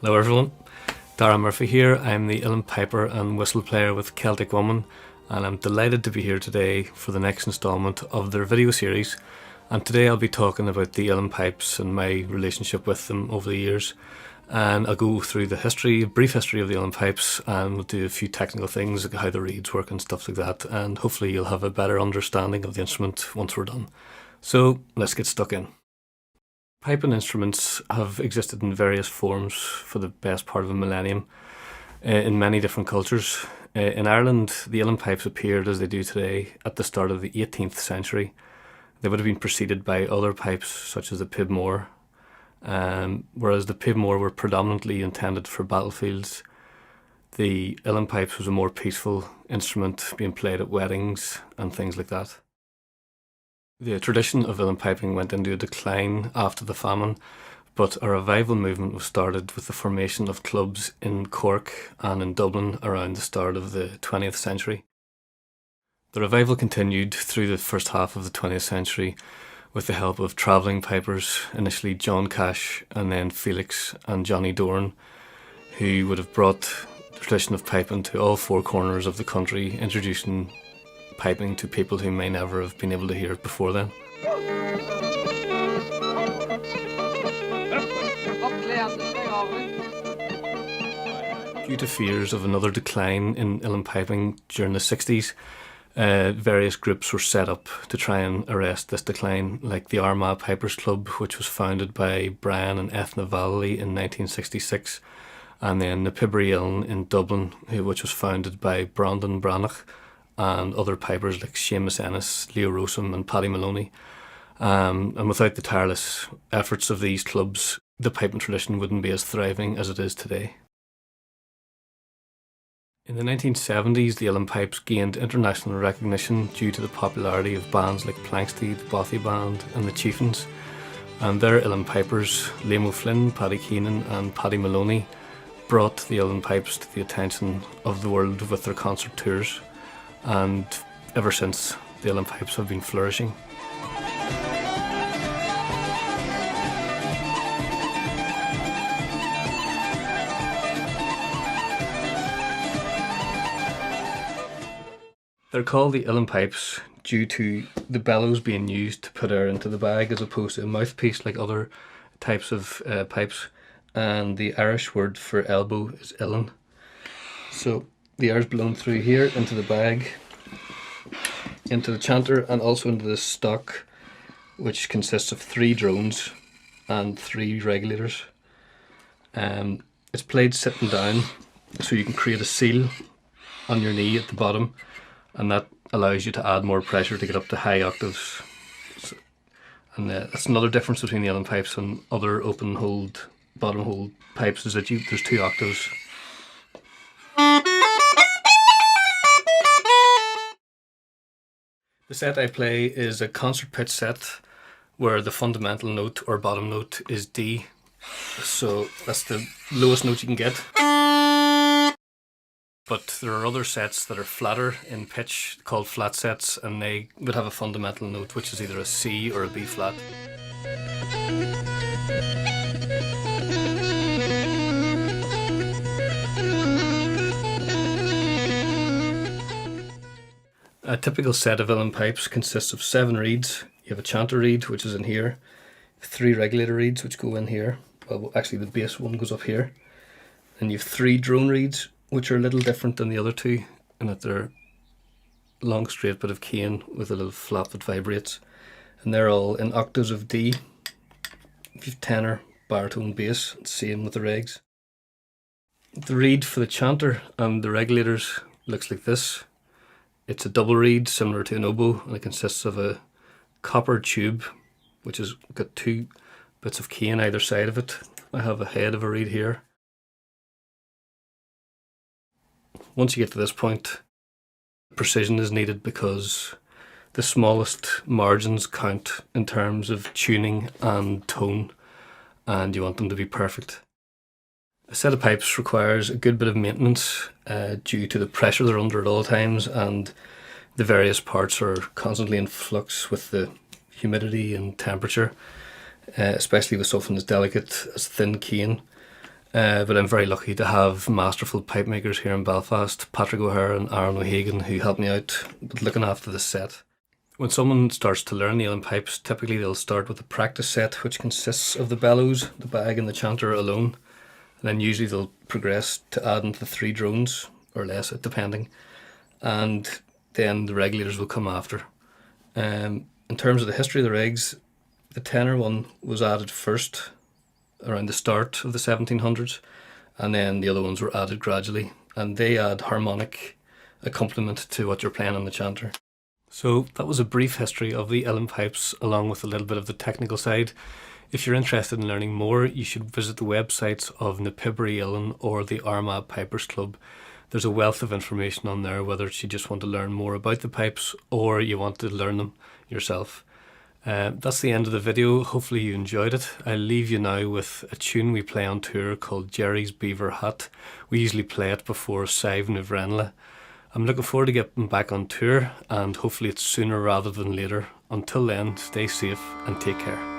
Hello everyone, Darragh Murphy here. I'm the uilleann piper and whistle player with Celtic Woman, and I'm delighted to be here today for the next instalment of their video series. And today I'll be talking about the uilleann pipes and my relationship with them over the years. And I'll go through the brief history of the uilleann pipes, and we'll do a few technical things like how the reeds work and stuff like that, and hopefully you'll have a better understanding of the instrument once we're done. So let's get stuck in. Piping instruments have existed in various forms for the best part of a millennium in many different cultures. In Ireland, the uilleann pipes appeared as they do today at the start of the 18th century. They would have been preceded by other pipes such as the pibmore, whereas the pibmore were predominantly intended for battlefields. The uilleann pipes was a more peaceful instrument being played at weddings and things like that. The tradition of uilleann piping went into a decline after the famine, but a revival movement was started with the formation of clubs in Cork and in Dublin around the start of the 20th century. The revival continued through the first half of the 20th century with the help of travelling pipers, initially John Cash and then Felix and Johnny Dorn, who would have brought the tradition of piping to all four corners of the country, introducing piping to people who may never have been able to hear it before then. Due to fears of another decline in uilleann piping during the 60s, various groups were set up to try and arrest this decline, like the Armagh Pipers Club, which was founded by Brian and Ethna Valley in 1966, and then the Pibri Uilleann in Dublin, which was founded by Brandon Branagh and other pipers like Seamus Ennis, Leo Rosum and Paddy Maloney. And without the tireless efforts of these clubs, the piping tradition wouldn't be as thriving as it is today. In the 1970s, the uilleann pipes gained international recognition due to the popularity of bands like Planxty, the Bothy Band and the Chieftains, and their uilleann pipers, Liam O'Flynn, Paddy Keenan and Paddy Maloney, brought the uilleann pipes to the attention of the world with their concert tours, and ever since, the uilleann pipes have been flourishing. They're called the uilleann pipes due to the bellows being used to put air into the bag as opposed to a mouthpiece like other types of pipes, and the Irish word for elbow is uilleann. So the air is blown through here into the bag, into the chanter, and also into the stock, which consists of 3 drones and 3 regulators. It's played sitting down, so you can create a seal on your knee at the bottom, and that allows you to add more pressure to get up to high octaves. And that's another difference between the uilleann pipes and other open hold, bottom hold pipes, is that there's 2 octaves. The set I play is a concert pitch set where the fundamental note or bottom note is D. So that's the lowest note you can get. But there are other sets that are flatter in pitch called flat sets, and they would have a fundamental note which is either a C or a B flat. A typical set of uilleann pipes consists of 7 reeds. You have a chanter reed, which is in here, 3 regulator reeds, which go in here. Well, actually the bass one goes up here. And you have 3 drone reeds, which are a little different than the other 2, in that they're long straight bit of cane with a little flap that vibrates. And they're all in octaves of D. If you've tenor, baritone, bass, same with the regs. The reed for the chanter and the regulators looks like this. It's a double reed similar to an oboe, and it consists of a copper tube which has got 2 bits of cane either side of it. I have a head of a reed here. Once you get to this point, precision is needed because the smallest margins count in terms of tuning and tone, and you want them to be perfect. A set of pipes requires a good bit of maintenance due to the pressure they're under at all times, and the various parts are constantly in flux with the humidity and temperature, especially with something as delicate as thin cane. But I'm very lucky to have masterful pipe makers here in Belfast, Patrick O'Hare and Aaron O'Hagan, who helped me out with looking after this set. When someone starts to learn the uilleann pipes, typically they'll start with a practice set which consists of the bellows, the bag and the chanter alone. And then usually they'll progress to adding the 3 drones, or less, depending. And then the regulators will come after. In terms of the history of the rigs, the tenor one was added first around the start of the 1700s, and then the other ones were added gradually, and they add harmonic accompaniment to what you're playing on the chanter. So that was a brief history of the uilleann pipes, along with a little bit of the technical side. If you're interested in learning more, you should visit the websites of na Pibri Uilleann or the Armagh Pipers Club. There's a wealth of information on there, whether you just want to learn more about the pipes or you want to learn them yourself. That's the end of the video. Hopefully you enjoyed it. I'll leave you now with a tune we play on tour called Jerry's Beaver Hat. We usually play it before Saive na Bhrenla. I'm looking forward to getting back on tour, and hopefully it's sooner rather than later. Until then, stay safe and take care.